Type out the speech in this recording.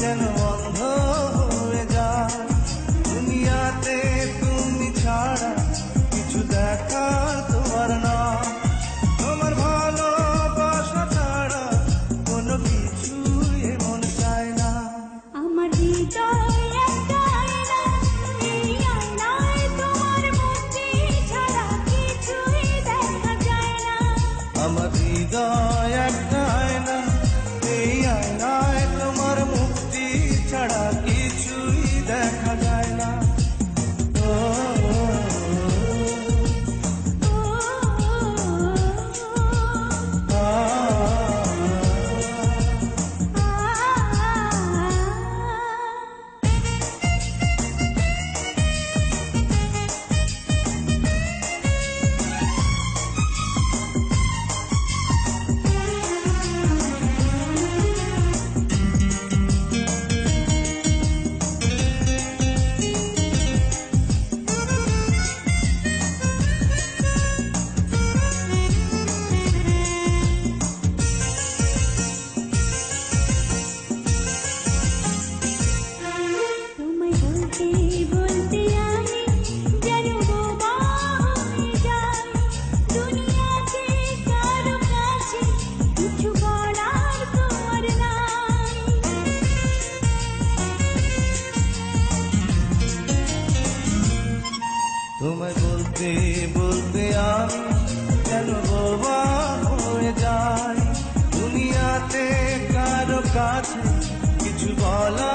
যেন অন্ধ হয়ে যায়। দুনিয়াতে তুমি ছাড়া কিছু দেখার তোমার না, তোমার ভালোবাসা ছাড়া কোনো কিছু এমন চায় না। আমার হৃদয় একটা আয়না, এই আয়নায় তোমার মূর্তি ছাড়া কিছুই দেখা যায় না। আমার হৃদয় একটা আয়না, এই আয়নায় তোমার মুক্তি ছাড়া কিছুই দেখা যায় না। ও, তোমায় বলতে বলতে আমি যেন বোবা হয়ে যাই। দুনিয়াতে কারো কাছে কিছু বলার তোমার নাই। তোমায় বলতে বলতে আমি যেন বোবা হয়ে যাই। দুনিয়াতে কারো কাছে কিছু বলা